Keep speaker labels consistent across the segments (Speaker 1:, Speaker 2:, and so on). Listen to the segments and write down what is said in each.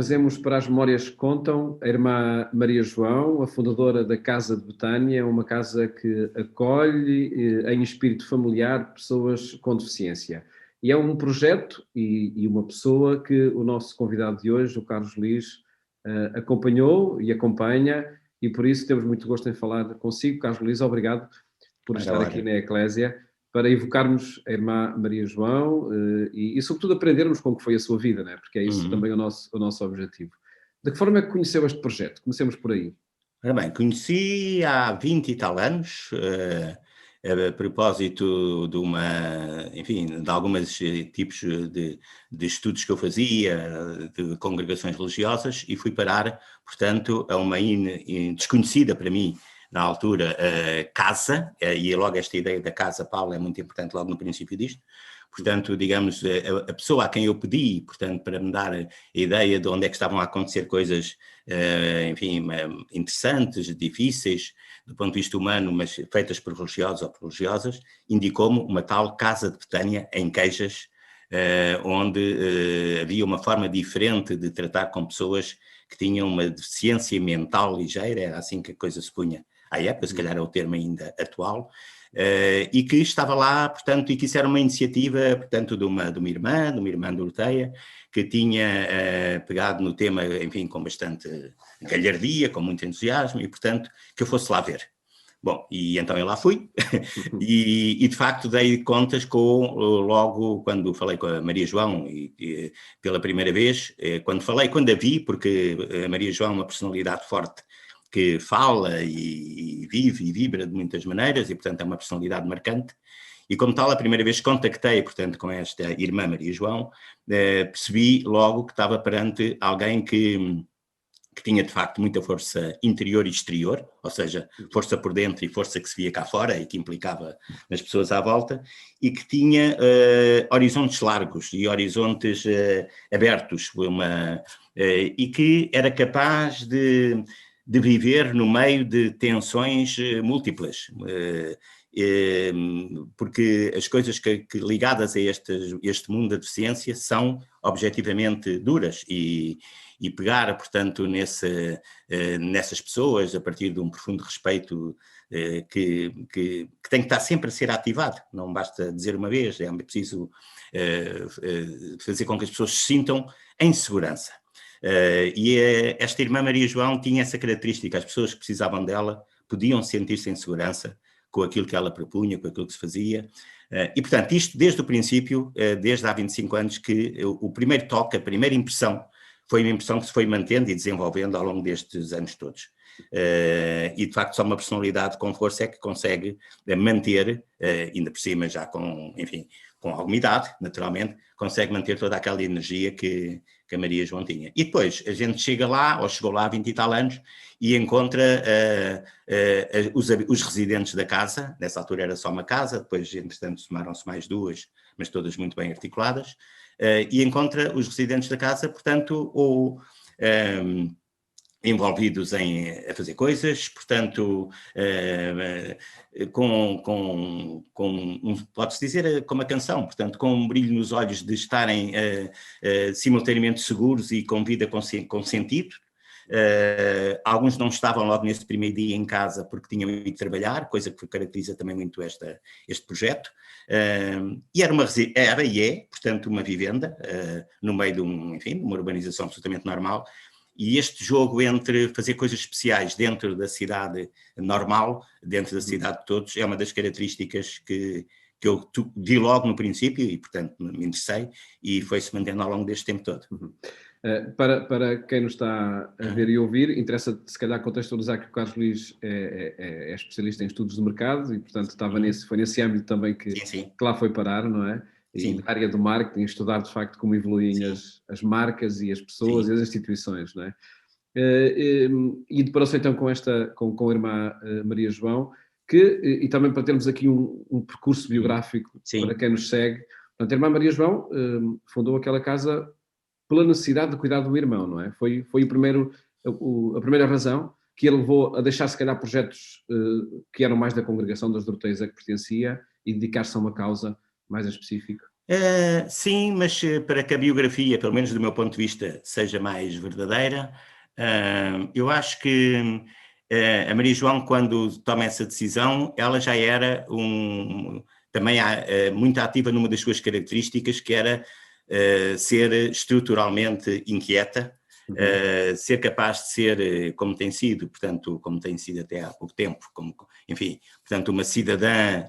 Speaker 1: trazemos para as memórias que contam a irmã Maria João, a fundadora da Casa de Betânia, uma casa que acolhe em espírito familiar pessoas com deficiência. E é um projeto e uma pessoa que o nosso convidado de hoje, o Carlos Luís, acompanhou e acompanha, e por isso temos muito gosto em falar consigo. Carlos Luís, obrigado por estar aqui na Eclésia, para evocarmos a irmã Maria João e sobretudo aprendermos com o que foi a sua vida, né? Porque é isso também o nosso objetivo. De que forma é que conheceu este projeto? Comecemos por aí.
Speaker 2: Ora bem, conheci há 20 e tal anos, a propósito de de alguns tipos de estudos que eu fazia, de congregações religiosas, e fui parar, portanto, a uma desconhecida para mim, na altura, casa, e logo esta ideia da casa, Paulo, é muito importante logo no princípio disto. Portanto, digamos, a pessoa a quem eu pedi, portanto, para me dar a ideia de onde é que estavam a acontecer coisas, interessantes, difíceis, do ponto de vista humano, mas feitas por religiosos ou por religiosas, indicou-me uma tal Casa de Betânia, em Queijas, onde havia uma forma diferente de tratar com pessoas que tinham uma deficiência mental ligeira, era assim que a coisa se punha à época, se calhar é o termo ainda atual, e que estava lá, portanto, e que isso era uma iniciativa, portanto, de uma irmã Doroteia, que tinha pegado no tema, enfim, com bastante galhardia, com muito entusiasmo, e, portanto, que eu fosse lá ver. Bom, e então eu lá fui, e de facto dei contas logo quando falei com a Maria João, e pela primeira vez, quando a vi, porque a Maria João é uma personalidade forte, que fala e vive e vibra de muitas maneiras, e portanto é uma personalidade marcante, e como tal, a primeira vez que contactei, portanto, com esta irmã Maria João, percebi logo que estava perante alguém que tinha de facto muita força interior e exterior, ou seja, força por dentro e força que se via cá fora e que implicava nas pessoas à volta, e que tinha horizontes largos e horizontes abertos, e que era capaz de viver no meio de tensões múltiplas, porque as coisas que ligadas a este mundo da deficiência são objetivamente duras, e pegar, portanto, nessas pessoas, a partir de um profundo respeito que tem que estar sempre a ser ativado, não basta dizer uma vez, é preciso fazer com que as pessoas se sintam em segurança. Esta irmã Maria João tinha essa característica, as pessoas que precisavam dela podiam sentir-se em segurança com aquilo que ela propunha, com aquilo que se fazia, e portanto isto desde o princípio, desde há 25 anos, que o primeiro toque, a primeira impressão, foi uma impressão que se foi mantendo e desenvolvendo ao longo destes anos todos. E de facto só uma personalidade com força é que consegue manter, ainda por cima já com alguma idade, naturalmente, consegue manter toda aquela energia que a Maria João tinha. E depois a gente chega lá, ou chegou lá há 20 e tal anos, e encontra os residentes da casa. Nessa altura era só uma casa, depois entretanto somaram-se mais duas, mas todas muito bem articuladas, e encontra os residentes da casa, portanto, ou envolvidos a fazer coisas, portanto, pode-se dizer, como a canção, portanto, com um brilho nos olhos de estarem simultaneamente seguros e com vida com sentido. Alguns não estavam logo nesse primeiro dia em casa porque tinham ido trabalhar, coisa que caracteriza também muito este projeto, e era e é, portanto, uma vivenda no meio de uma urbanização absolutamente normal. E este jogo entre fazer coisas especiais dentro da cidade normal, dentro da cidade de todos, é uma das características que eu vi logo no princípio e, portanto, me interessei, e foi-se mantendo ao longo deste tempo todo.
Speaker 1: Para quem nos está a ver e ouvir, interessa se calhar contextualizar que o Carlos Luís é especialista em estudos de mercado e, portanto, foi nesse âmbito também que lá foi parar, não é? E na área do marketing, estudar de facto como evoluem as marcas e as pessoas e as instituições, não é? E deparou-se então com a irmã Maria João, e também para termos aqui um percurso biográfico para quem nos segue. Portanto, a irmã Maria João fundou aquela casa pela necessidade de cuidar do irmão, não é? Foi a primeira razão que a levou a deixar, se calhar, projetos que eram mais da congregação das Doroteias a que pertencia e dedicar-se a uma causa mais específica.
Speaker 2: Sim, mas para que a biografia, pelo menos do meu ponto de vista, seja mais verdadeira, eu acho que a Maria João, quando toma essa decisão, ela já era também muito ativa numa das suas características, que era ser estruturalmente inquieta, ser capaz de ser, como tem sido, portanto, como tem sido até há pouco tempo, enfim, portanto, uma cidadã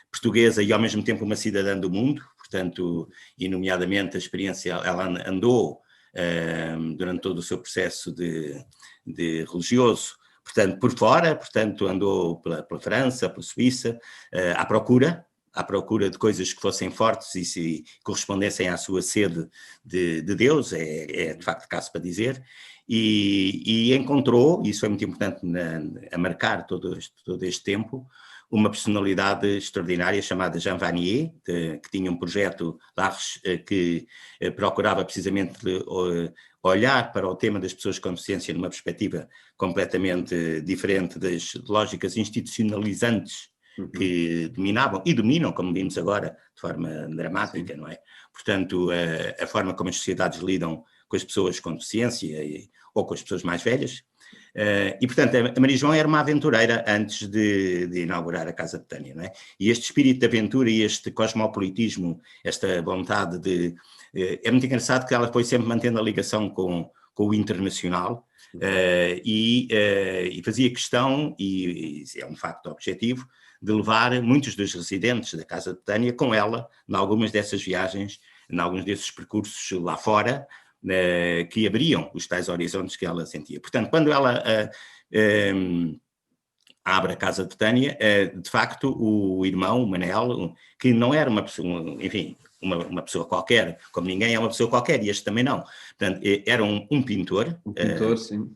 Speaker 2: portuguesa e ao mesmo tempo uma cidadã do mundo, portanto, e nomeadamente a experiência, ela andou durante todo o seu processo de religioso, portanto, por fora, portanto, andou pela França, pela Suíça, à procura de coisas que fossem fortes e se correspondessem à sua sede de Deus, é de facto caso para dizer, e encontrou, isso é muito importante a marcar todo este tempo, uma personalidade extraordinária chamada Jean Vanier, que tinha um projeto que procurava precisamente olhar para o tema das pessoas com deficiência numa perspectiva completamente diferente das lógicas institucionalizantes que dominavam e dominam, como vimos agora, de forma dramática, não é? Portanto, a forma como as sociedades lidam com as pessoas com deficiência ou com as pessoas mais velhas. E, portanto, a Maria João era uma aventureira antes de inaugurar a Casa Betânia, não é? E este espírito de aventura e este cosmopolitismo, esta vontade de... é muito engraçado que ela foi sempre mantendo a ligação com o internacional e fazia questão, e é um facto objetivo, de levar muitos dos residentes da Casa Betânia com ela em algumas dessas viagens, em alguns desses percursos lá fora, que abriam os tais horizontes que ela sentia. Portanto, quando ela abre a Casa Betânia, de facto, o irmão, o Manel, que não era uma pessoa, enfim, uma pessoa qualquer, como ninguém é uma pessoa qualquer, e este também não. Portanto, era um pintor.
Speaker 1: Um pintor, sim.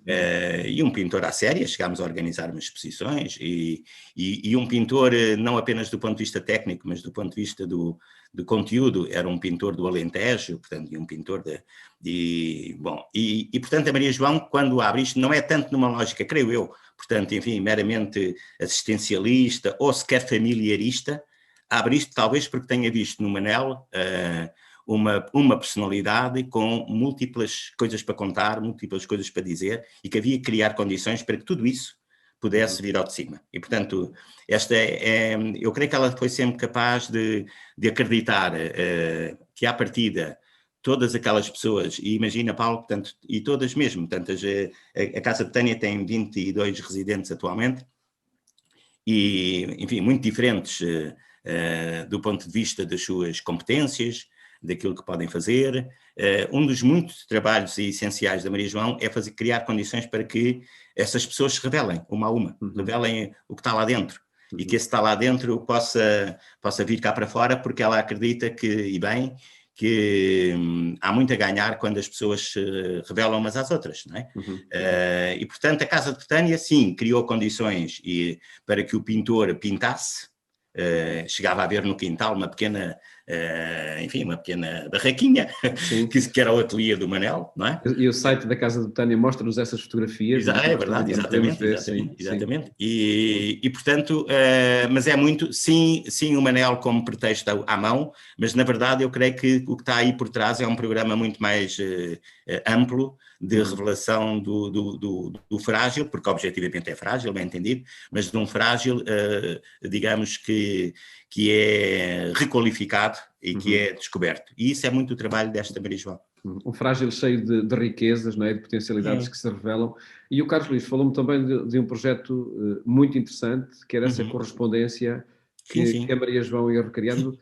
Speaker 2: E um pintor à séria, chegámos a organizar umas exposições, e um pintor não apenas do ponto de vista técnico, mas do ponto de vista do conteúdo, era um pintor do Alentejo, portanto, e um pintor portanto, a Maria João, quando abre isto, não é tanto numa lógica, creio eu, portanto, enfim, meramente assistencialista ou sequer familiarista, abre isto talvez porque tenha visto no Manel uma personalidade com múltiplas coisas para contar, múltiplas coisas para dizer, e que havia que criar condições para que tudo isso pudesse vir ao de cima. E, portanto, eu creio que ela foi sempre capaz de acreditar que, à partida, todas aquelas pessoas, e imagina, Paulo, portanto, e todas mesmo, portanto, a Casa Betânia tem 22 residentes atualmente, e, enfim, muito diferentes do ponto de vista das suas competências, daquilo que podem fazer. Um dos muitos trabalhos essenciais da Maria João é criar condições para que essas pessoas se revelem, uma a uma, revelem o que está lá dentro, e que esse está lá dentro possa vir cá para fora, porque ela acredita que há muito a ganhar quando as pessoas se revelam umas às outras, não é? E, portanto, a Casa de Betânia, sim, criou condições para que o pintor pintasse. Chegava a ver no quintal uma pequena barraquinha, que era o ateliê do Manel, não é?
Speaker 1: E o site da Casa de Betânia mostra-nos essas fotografias.
Speaker 2: É verdade, exatamente. E portanto, mas é muito, sim, o Manel como pretexto à mão, mas na verdade eu creio que o que está aí por trás é um programa muito mais amplo de revelação do frágil, porque objetivamente é frágil, bem entendido, mas de um frágil, digamos que é requalificado e que é descoberto. E isso é muito o trabalho desta Maria João.
Speaker 1: Um frágil cheio de riquezas, não é? De potencialidades que se revelam. E o Carlos Luís falou-me também de um projeto muito interessante, que era essa correspondência que a Maria João ia recriando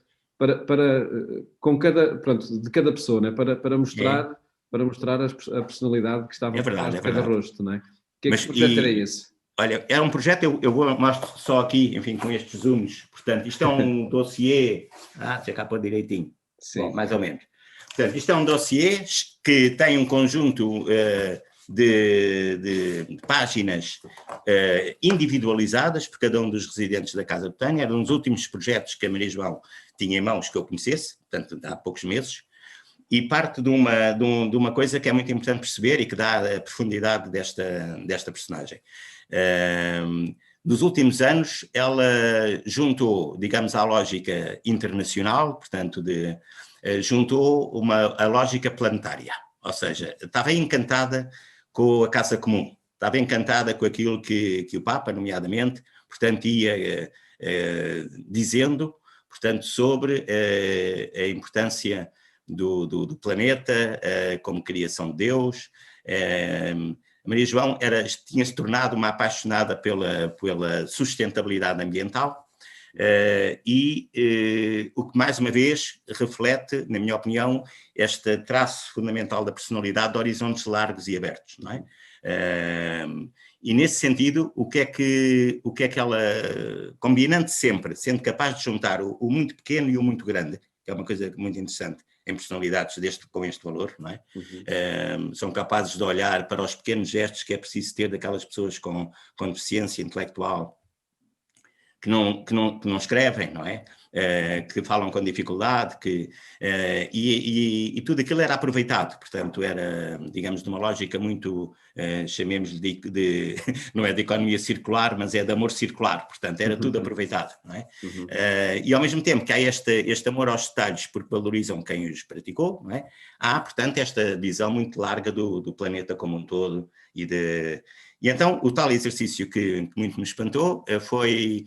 Speaker 1: com de cada pessoa, não é? Para mostrar a personalidade que estava por trás de cada rosto, não é? Que projeto era esse?
Speaker 2: Olha, era um projeto, eu mostro só aqui, enfim, com estes zooms. Portanto, isto é um dossiê... já cá para direitinho. Sim. Bom, mais ou menos. Portanto, isto é um dossiê que tem um conjunto de páginas individualizadas por cada um dos residentes da Casa Betânia. Era um dos últimos projetos que a Maria João tinha em mãos que eu conhecesse, portanto, há poucos meses. E parte de uma coisa que é muito importante perceber e que dá a profundidade desta personagem. nos últimos anos, ela juntou, digamos, à lógica internacional, portanto, juntou a lógica planetária. Ou seja, estava encantada com a Casa Comum, estava encantada com aquilo que o Papa, nomeadamente, portanto, ia dizendo, portanto, sobre a importância do planeta, como criação de Deus. Maria João tinha-se tornado uma apaixonada pela sustentabilidade ambiental, o que mais uma vez reflete, na minha opinião, este traço fundamental da personalidade de horizontes largos e abertos, não é? E nesse sentido, o que é que ela, combinando sempre, sendo capaz de juntar o muito pequeno e o muito grande, que é uma coisa muito interessante em personalidades com este valor, não é? São capazes de olhar para os pequenos gestos que é preciso ter daquelas pessoas com deficiência intelectual, que não escrevem, não é? Que falam com dificuldade, e tudo aquilo era aproveitado, portanto era, digamos, de uma lógica muito, chamemos-lhe não é de economia circular, mas é de amor circular, portanto era tudo aproveitado, não é? E ao mesmo tempo que há este amor aos detalhes, porque valorizam quem os praticou, não é? Há, portanto, esta visão muito larga do planeta como um todo, e então o tal exercício que muito me espantou foi...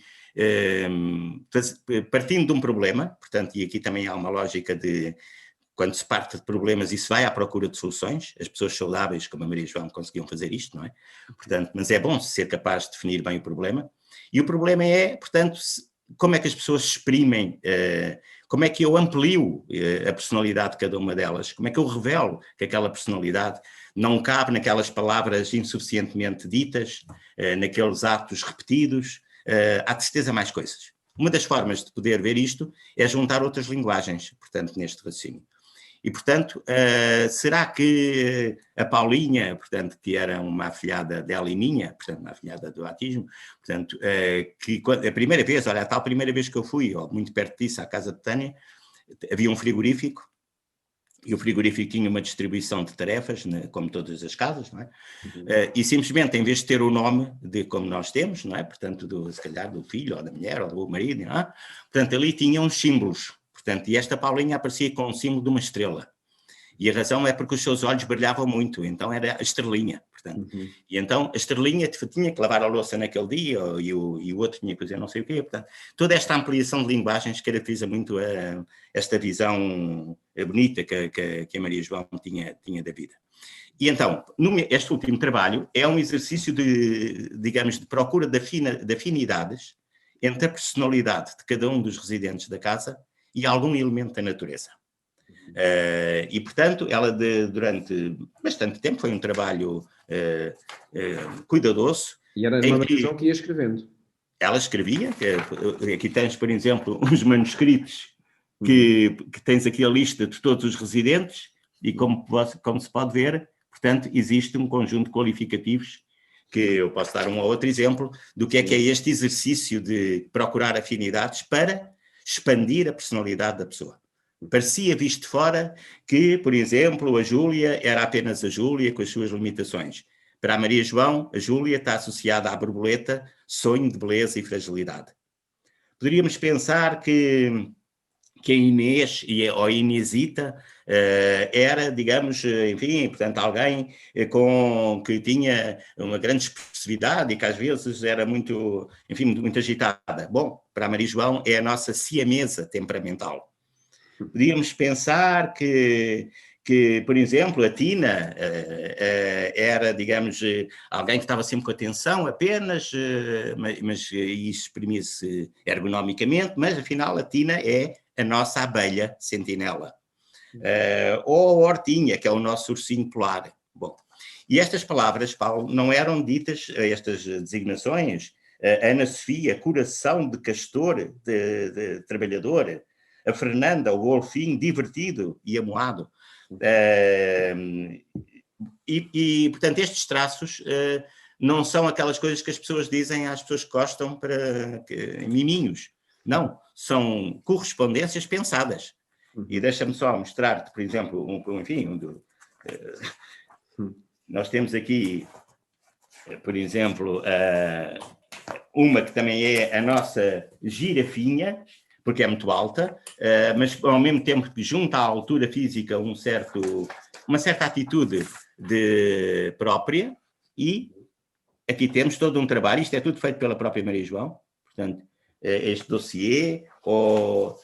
Speaker 2: partindo de um problema, portanto, e aqui também há uma lógica de quando se parte de problemas e se vai à procura de soluções, as pessoas saudáveis como a Maria João conseguiam fazer isto, não é? Portanto, mas é bom ser capaz de definir bem o problema, e o problema é, portanto, como é que as pessoas se exprimem, como é que eu amplio a personalidade de cada uma delas, como é que eu revelo que aquela personalidade não cabe naquelas palavras insuficientemente ditas, naqueles atos repetidos. Há de certeza mais coisas. Uma das formas de poder ver isto é juntar outras linguagens, portanto, neste raciocínio. E, portanto, será que a Paulinha, portanto, que era uma afilhada dela e minha, portanto, uma afilhada do batismo, portanto, que a primeira vez, olha, a tal primeira vez que eu fui, muito perto disso, à casa de Tânia, havia um frigorífico, e o frigorífico tinha uma distribuição de tarefas, como todas as casas, não é? E simplesmente, em vez de ter o nome como nós temos, não é? Portanto, se calhar do filho, ou da mulher, ou do marido, não é? Portanto, ali tinham uns símbolos, portanto, e esta Paulinha aparecia com o símbolo de uma estrela. E a razão é porque os seus olhos brilhavam muito, então era a estrelinha, portanto. E então a estrelinha tinha que lavar a louça naquele dia, e o outro tinha que fazer não sei o quê, portanto. Toda esta ampliação de linguagens caracteriza muito esta visão bonita que a Maria João tinha da vida. E então, este último trabalho é um exercício digamos, de procura de afinidades entre a personalidade de cada um dos residentes da casa e algum elemento da natureza. E, portanto, ela durante bastante tempo foi um trabalho cuidadoso.
Speaker 1: E era uma visão que ia escrevendo.
Speaker 2: Ela escrevia, aqui tens, por exemplo, uns manuscritos que tens aqui a lista de todos os residentes e como se pode ver, portanto, existe um conjunto de qualificativos que eu posso dar um ou outro exemplo do que é este exercício de procurar afinidades para expandir a personalidade da pessoa. Parecia visto de fora que, por exemplo, a Júlia era apenas a Júlia com as suas limitações. Para a Maria João, a Júlia está associada à borboleta, sonho de beleza e fragilidade. Poderíamos pensar que a Inês ou a Inêsita era, digamos, enfim, portanto, alguém que tinha uma grande expressividade e que às vezes era muito, enfim, muito agitada. Bom, para a Maria João é a nossa siamesa temperamental. Podíamos pensar que, por exemplo, a Tina era, digamos, alguém que estava sempre com atenção apenas, mas exprimia-se ergonomicamente, mas afinal a Tina é a nossa abelha sentinela. Ou a Hortinha, que é o nosso ursinho polar. Bom, e estas palavras, Paulo, não eram ditas, estas designações, Ana Sofia, coração de castor, de trabalhador, a Fernanda, o golfinho divertido e amuado. Portanto, estes traços não são aquelas coisas que as pessoas dizem às pessoas que gostam miminhos. Não, são correspondências pensadas. E deixa-me só mostrar-te, por exemplo, nós temos aqui, por exemplo, uma que também é a nossa girafinha, porque é muito alta, mas ao mesmo tempo que junta à altura física uma certa atitude própria, e aqui temos todo um trabalho, isto é tudo feito pela própria Maria João, portanto, este dossiê, ou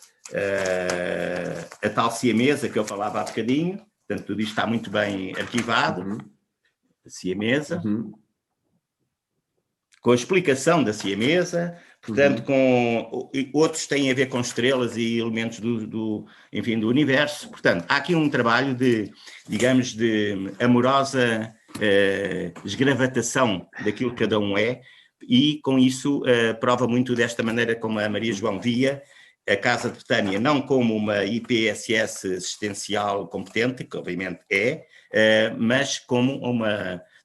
Speaker 2: a tal siamesa que eu falava há bocadinho, portanto, tudo isto está muito bem arquivado, a siamesa, com a explicação da siamesa, portanto, outros têm a ver com estrelas e elementos do universo. Portanto, há aqui um trabalho digamos, de amorosa esgravatação daquilo que cada um é, e com isso prova muito desta maneira como a Maria João via a Casa de Betânia, não como uma IPSS assistencial competente, que obviamente mas como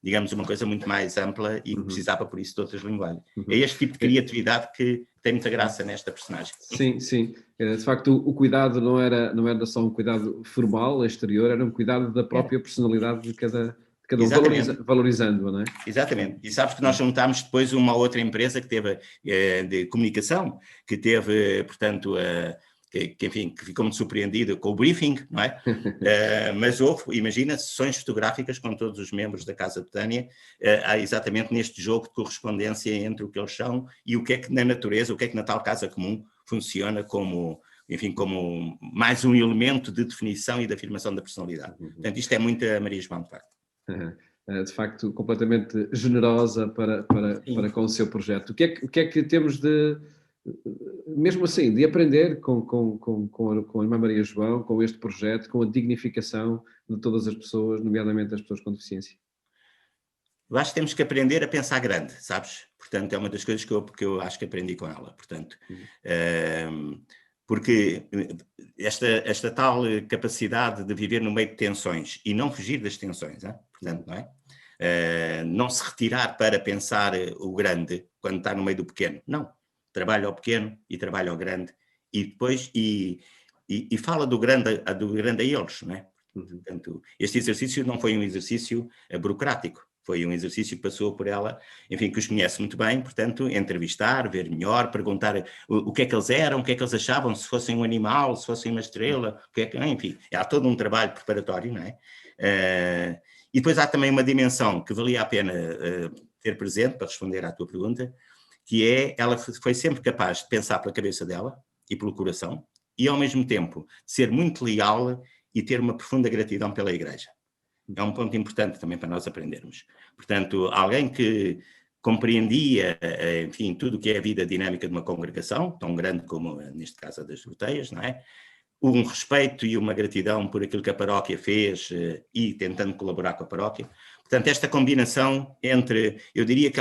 Speaker 2: digamos, uma coisa muito mais ampla e que precisava, por isso, de outras linguagens. É este tipo de criatividade que tem muita graça nesta personagem.
Speaker 1: Sim, sim. De facto, o cuidado não era só um cuidado formal, exterior, era um cuidado da própria personalidade de cada um, valorizando-a, não é?
Speaker 2: Exatamente. E sabes que nós juntámos depois uma outra empresa que teve de comunicação, que teve, portanto, que ficou muito surpreendido com o briefing, não é? Mas imagina, sessões fotográficas com todos os membros da Casa de Betânia, há exatamente neste jogo de correspondência entre o que eles são e o que é que na natureza, o que é que na tal casa comum funciona como mais um elemento de definição e de afirmação da personalidade. Portanto, isto é muito a Maria João, de facto.
Speaker 1: De facto, completamente generosa para com o seu projeto. O que é que temos mesmo assim, de aprender com a Irmã Maria João, com este projeto, com a dignificação de todas as pessoas, nomeadamente as pessoas com deficiência?
Speaker 2: Eu acho que temos que aprender a pensar grande, sabes? Portanto, é uma das coisas que eu acho que aprendi com ela. Portanto, porque esta tal capacidade de viver no meio de tensões e não fugir das tensões, portanto, não é? Não se retirar para pensar o grande quando está no meio do pequeno. Não. Trabalha ao pequeno e trabalha ao grande, e depois e fala do grande a eles, não é? Portanto, este exercício não foi um exercício burocrático, foi um exercício que passou por ela, enfim, que os conhece muito bem, portanto, entrevistar, ver melhor, perguntar o que é que eles eram, o que é que eles achavam, se fossem um animal, se fossem uma estrela, enfim, há todo um trabalho preparatório, não é? E depois há também uma dimensão que valia a pena ter presente, para responder à tua pergunta, que ela foi sempre capaz de pensar pela cabeça dela e pelo coração, e ao mesmo tempo ser muito leal e ter uma profunda gratidão pela Igreja. É um ponto importante também para nós aprendermos. Portanto, alguém que compreendia, enfim, tudo o que é a vida dinâmica de uma congregação, tão grande como, neste caso, a das Doroteias, não é? Um respeito e uma gratidão por aquilo que a paróquia fez e tentando colaborar com a paróquia. Portanto, esta combinação entre, eu diria que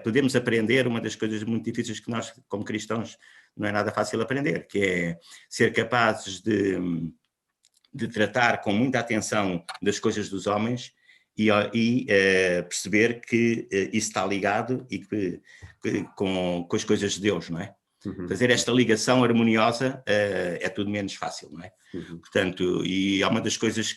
Speaker 2: podemos aprender uma das coisas muito difíceis que nós, como cristãos, não é nada fácil aprender, que é ser capazes de tratar com muita atenção das coisas dos homens e perceber que isso está ligado e com as coisas de Deus, não é? Fazer esta ligação harmoniosa é tudo menos fácil, não é? Portanto, e é uma das coisas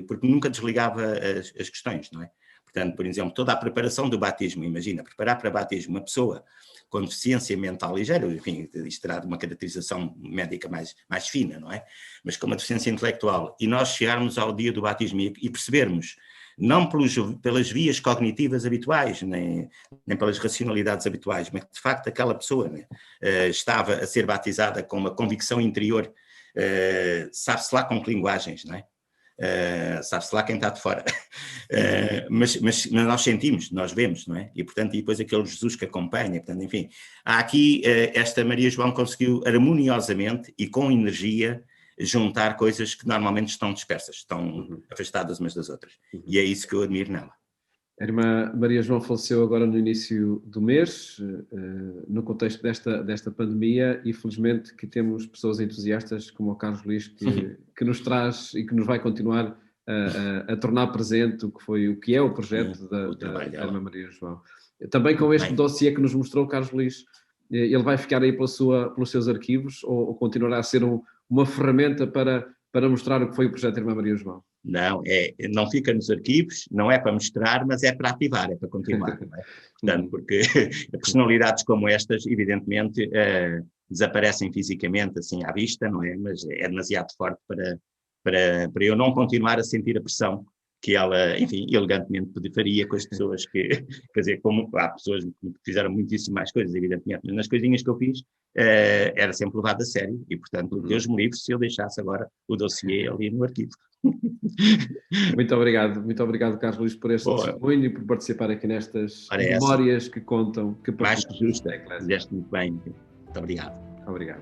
Speaker 2: porque nunca desligava as questões, não é? Portanto, por exemplo, toda a preparação do batismo, imagina, preparar para batismo uma pessoa com deficiência mental ligeira, enfim, isto terá uma caracterização médica mais fina, não é? Mas com uma deficiência intelectual, e nós chegarmos ao dia do batismo e percebermos, não pelas vias cognitivas habituais, nem pelas racionalidades habituais, mas de facto aquela pessoa, né, estava a ser batizada com uma convicção interior, sabe-se lá com que linguagens, não é? Sabe-se lá quem está de fora, mas nós sentimos, nós vemos, não é? E portanto, e depois aquele Jesus que acompanha, portanto, enfim, há aqui esta Maria João conseguiu harmoniosamente e com energia juntar coisas que normalmente estão dispersas, estão afastadas umas das outras, e é isso que eu admiro nela.
Speaker 1: A irmã Maria João faleceu agora no início do mês, no contexto desta pandemia, e felizmente que temos pessoas entusiastas como o Carlos Luís que nos traz e que nos vai continuar a tornar presente o que é o projeto da irmã Maria João. Também com este dossiê que nos mostrou o Carlos Luís, ele vai ficar aí pelos seus arquivos ou continuará a ser uma ferramenta para para mostrar o que foi o projeto Irmã Maria João.
Speaker 2: Não, não fica nos arquivos, não é para mostrar, mas é para ativar, é para continuar. Não é? Portanto, porque personalidades como estas, evidentemente, desaparecem fisicamente, assim, à vista, não é? Mas é demasiado forte para eu não continuar a sentir a pressão que ela, enfim, elegantemente faria com as pessoas que, quer dizer, como há pessoas que fizeram muitíssimo mais coisas, evidentemente, mas nas coisinhas que eu fiz, era sempre levado a sério e, portanto, Deus me livre se eu deixasse agora o dossiê ali no arquivo.
Speaker 1: Muito obrigado, Carlos Luís, por este testemunho e por participar aqui nestas memórias que contam.
Speaker 2: Mais que justa, fizeste muito bem. Muito obrigado.
Speaker 1: Obrigado.